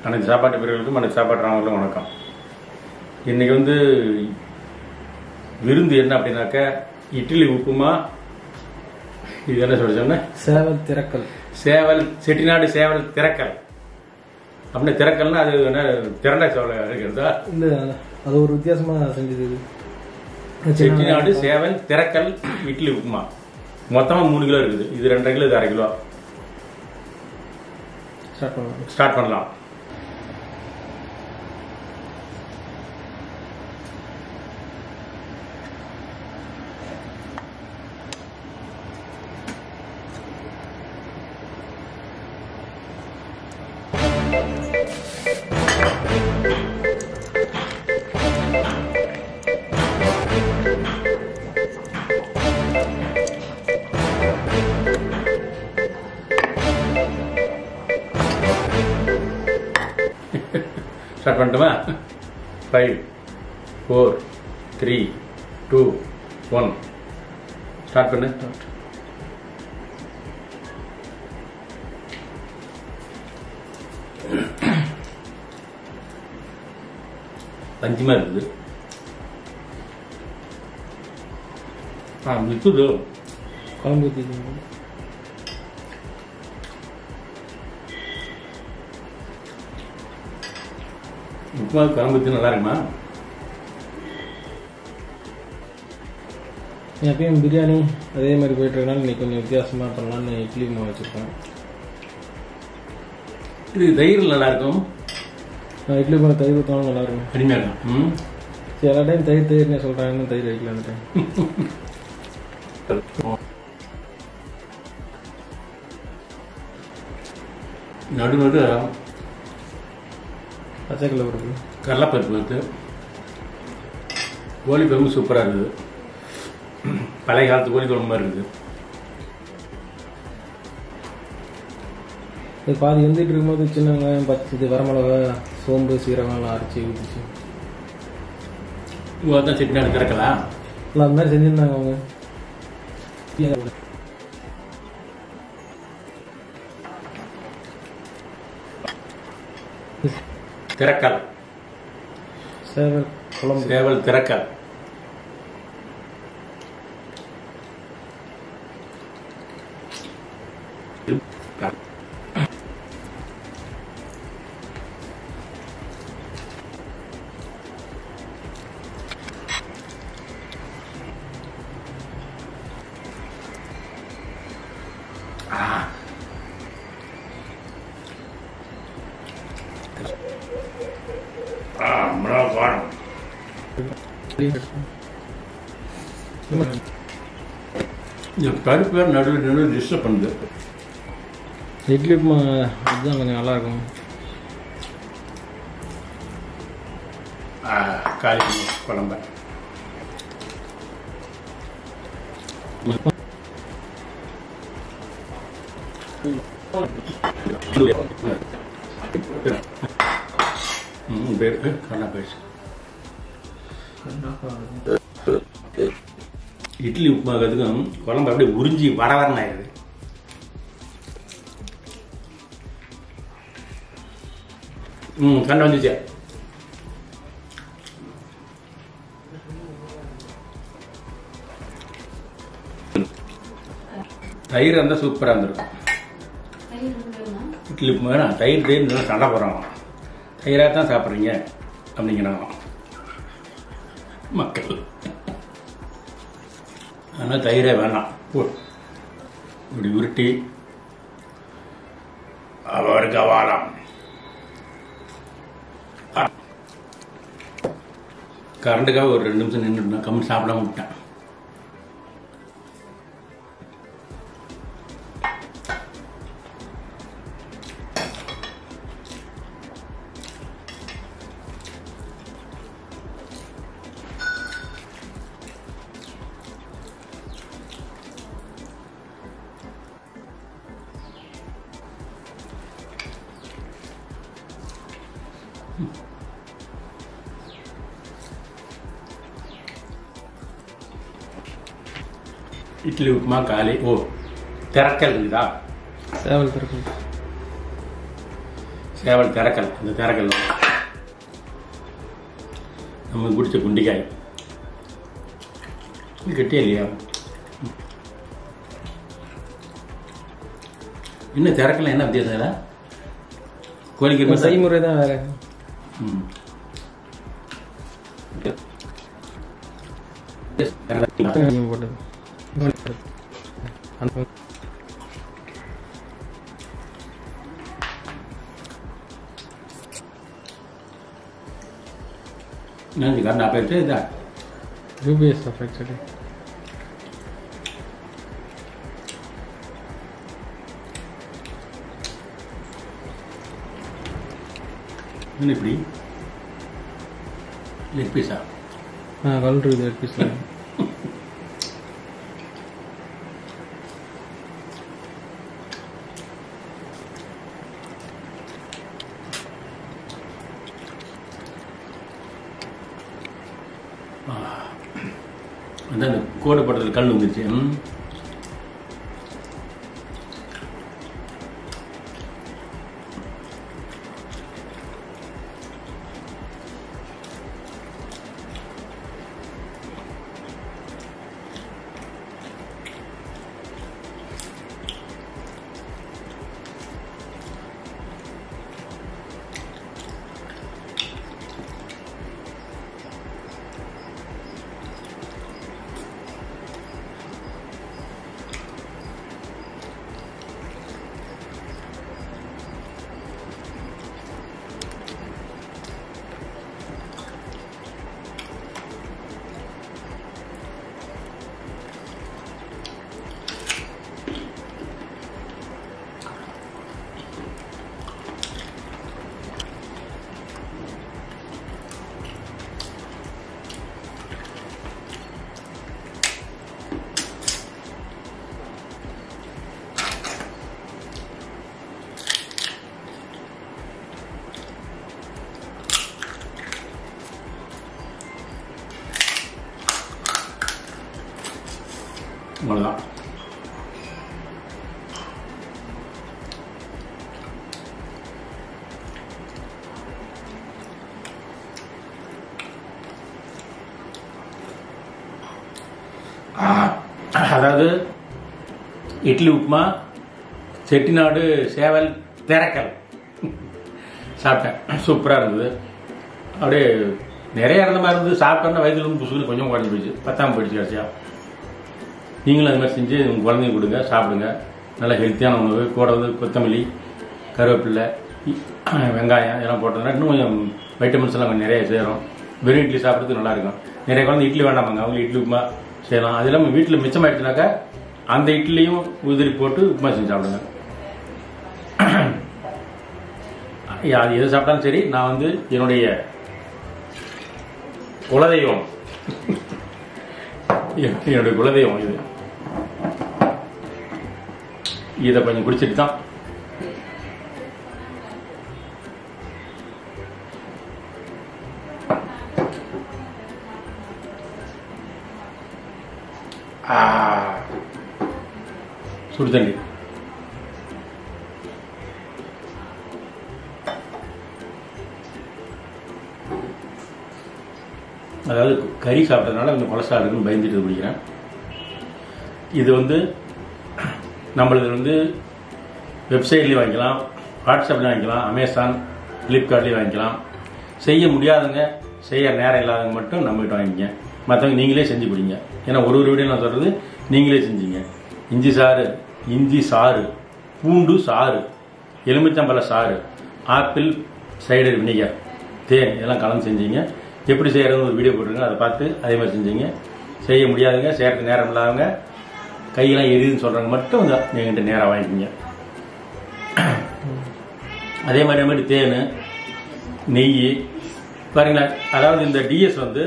அனைத்து சாப்பாட்டு பிரிவுகளுக்கும் அனைத்து சாப்பாட்டுறவங்களும் வணக்கம். இன்னைக்கு வந்து விருந்து என்ன அப்படின்னாக்க இட்லி உப்புமா. இது என்ன சொன்ன சேவல் திரக்கல். சேவல் செட்டிநாடு சேவல் திரக்கல் அப்படின்னு திரக்கல்னா அது என்ன திரண்ட சேவல் இருக்கிறதா? இல்லை, அது ஒரு வித்தியாசமா செஞ்சது. செட்டிநாடு சேவல் திரக்கல் இட்லி உப்புமா மொத்தமாக 3 கிலோ இருக்குது. இது 2.5 கிலோ, இது 1/2 கிலோ. ஸ்டார்ட் பண்ணலாம். ஸ்டார்ட் பண்ணட்டுமா? 5 4 3 2 1 ஸ்டார்ட் பண்ணு. பஞ்சமா இருக்குது. மித்துது குழம்பு உப்புமா குழம்பு நல்லா இருக்குமா? எப்பயும் பிரியாணி அதே மாதிரி போயிட்டு இருக்கனால இன்னைக்கு கொஞ்சம் வித்தியாசமா பண்ணலான்னு இட்லி உப்புமா வச்சிருக்கேன். இது தயிர் நல்லா இருக்கும். இட்லி உப்புமா தயிர் ஊற்றினாலும் நல்லா இருக்கும். அருமையா இருக்கும். சரி, எல்லா டைம் தயிர்னு சொல்றாங்கன்னு தயிர் வைக்கலான்னு டைம். நடு நடு பச்சைக்கல்ல பருப்பு, கடலைப்பருப்பு வந்து கோழி குழம்பு சூப்பராக இருக்குது. பழைய காலத்து கோழி குழம்பு மாதிரி இருக்குது. இது பாதி வெந்துட்டு இருக்கும்போது சின்ன வெங்காயம், இது வரமிளகா, சோம்பு, சீரகம்லாம் அரைச்சி ஊற்றிச்சு. தான் செட்டிநாடு திறக்கலாம். இல்லை, அது மாதிரி செஞ்சுருந்தாங்க அவங்க. திறக்கல் சேவல் குழம்பு. சேவல் திறக்கல். பருப்பு நடுவில் நடுவில் டிஸ்டர்ப் பண்ணுது. இட்லி உப்புமா அதுதான் கொஞ்சம் நல்லா இருக்கும். காலி குழம்ப பேருக்கு கண்ணா போயிடுச்சு. இட்லி உப்புமாக்கிறதுக்கும் குழம்பு அப்படியே உறிஞ்சி வர வரன்னு ஆயிடுது. கண்ணை வந்துச்சு. தயிர் இருந்தால் சூப்பராக இருந்திருக்கும். இட்லி உப்புமா தயிர் நல்லா சண்டை போடுறாங்க. தயிராக தான் சாப்பிட்றீங்க அப்படிங்கிறாங்க மக்கள். ஆனால் தயிரே வேணாம். இப்படி உருட்டி அவருக்கு வாழாம். கரண்டுக்காக ஒரு 2 நிமிஷம் நின்றுட்டு கம்மி சாப்பிடாம விட்டேன். இட்லி உப்புமா காலை. திறக்கல் இருக்குதா? சேவல் திறக்கல். சேவல் திறக்கல். இந்த திறக்கல் நம்ம குடிச்ச குண்டிக்காய் கெட்டியா இல்லையா? இன்னும் திறக்கல என்ன வித்தியாசம் இல்லை? கோழிக்கு செய்முறை தான் வேற. nanti karena apa itu dah UBS affected. ini beli leg piece kalau dulu leg piece lah. அந்த கோடு படத்தில் கல் வந்துச்சு. அவ்வளோதான். அதாவது இட்லி உப்புமா, செட்டிநாடு சேவல் திறக்கல் சாப்பிட்டேன். சூப்பராக இருந்தது. அப்படியே நிறைய இருந்த மாதிரி இருந்தது. சாப்பிட்டோன்னா வயிற்றுல புசுக்கு கொஞ்சம் குறைஞ்சி போயிடுச்சு. பத்தாமல் போயிடுச்சு கடைசியாக. நீங்களும் அது மாதிரி செஞ்சு உங்கள் குழந்தைங்க கொடுங்க, சாப்பிடுங்க. நல்லா ஹெல்த்தியான உணவு. கூட வந்து கொத்தமல்லி, கருவேப்பில்லை, வெங்காயம் இதெல்லாம் போட்டதுனா இன்னும் கொஞ்சம் வைட்டமின்ஸ் எல்லாம் கொஞ்சம் நிறைய சேரும். வெறும் இட்லி சாப்பிட்றதுக்கு நல்லாயிருக்கும். நிறைய குழந்தை இட்லி வேண்டாமாங்க, அவங்க இட்லி உப்புமா செய்யலாம். அது இல்லாமல் வீட்டில் மிச்சமாயிடுச்சுனாக்கா அந்த இட்லியும் உதிரி போட்டு உப்புமா செஞ்சு சாப்பிடுங்க. அது எது சாப்பிட்டாலும் சரி. நான் வந்து என்னுடைய குலதெய்வம் என்னுடைய குலதெய்வம் இது. இதை கொஞ்சம் குடிச்சிட்டு தான் சுடு தண்ணி. அதாவது கறி சாப்பிட்டதுனால கொஞ்சம் கொலஸ்ட்ரால் இருக்குன்னு பயந்துட்டு குடிக்கிறேன். இது வந்து நம்மளது வந்து வெப்சைட்லேயும் வாங்கிக்கலாம், வாட்ஸ்அப்லேயும் வாங்கிக்கலாம், அமேசான், ஃப்ளிப்கார்ட்லேயும் வாங்கிக்கலாம். செய்ய முடியாதவங்க, செய்ய நேரம் இல்லாதவங்க மட்டும் நம்மகிட்ட வாங்கிங்க. மற்றவங்க நீங்களே செஞ்சு பிடிங்க. ஏன்னா ஒரு வீடியோ நான் சொல்கிறது நீங்களே செஞ்சீங்க. இஞ்சி சாறு, பூண்டு சாறு, எலுமிச்சம்பழ சாறு, ஆப்பிள் சைடர் வினிகர், தேன் இதெல்லாம் கலந்து செஞ்சீங்க. எப்படி செய்யறதுன்னு ஒரு வீடியோ போட்டுருங்க. அதை பார்த்து அதே மாதிரி செஞ்சீங்க. செய்ய முடியாதுங்க, செய்யறதுக்கு நேரம் இல்லாதவங்க, கையெல்லாம் எரியுதுன்னு சொல்கிறவங்க மட்டும் என்கிட்ட நேராக வாங்கிக்கிங்க. அதே மாதிரி தேன், நெய் பாருங்களேன். அதாவது இந்த டிஎஸ் வந்து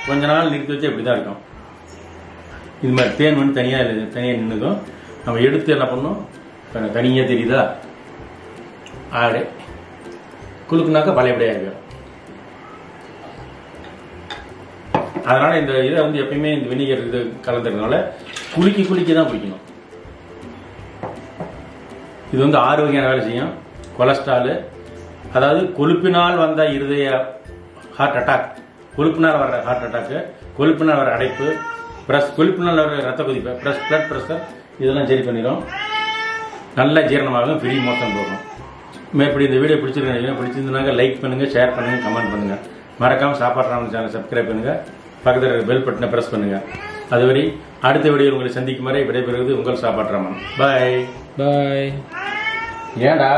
கொஞ்ச நாள் நிறுத்தி வச்சு இப்படி தான் இருக்கும். இது மாதிரி தேன் வந்து தனியாக நின்றுக்கும். நம்ம எடுத்து என்ன பண்ணணும், தனியாக தெரியுதா, ஆடு குளுக்குனாக்கா பழையபடியாக இருக்கும். அதனால இந்த இதை வந்து எப்பயுமே இந்த வினிகர் இது கலந்துறதுனால குளிக்க தான் குடிக்கணும். இது வந்து 6 வகையான வேலை செய்யும். கொலஸ்ட்ரால், அதாவது கொழுப்பினால் வந்த இருதய ஹார்ட் அட்டாக், கொழுப்பினால் வர்ற ஹார்ட் அட்டாக்கு, கொழுப்பினால் வர அடைப்பு, கொழுப்பினால் வர ரத்த கொதிப்பு, பிளட் ப்ரெஷர் இதெல்லாம் சரி பண்ணிடும். நல்ல ஜீரணமாகும், ஃப்ரீ மோஷன் போகும். மேற்படி இந்த வீடியோ பிடிச்சிருந்தாங்க லைக் பண்ணுங்க, ஷேர் பண்ணுங்க, கமெண்ட் பண்ணுங்க. மறக்காம சாப்பாடு ராமன் சேனல் சப்ஸ்கிரைப் பண்ணுங்க, பக்கத்தில் இருக்கிற பெல் பட்டனை பிரஸ் பண்ணுங்க. அதுவரை அடுத்த வீடியோ உங்களை சந்திக்கும் வரை விடைபெறுவது உங்கள் சாப்பாடு ராமன். பாய். பாய். ஏண்டா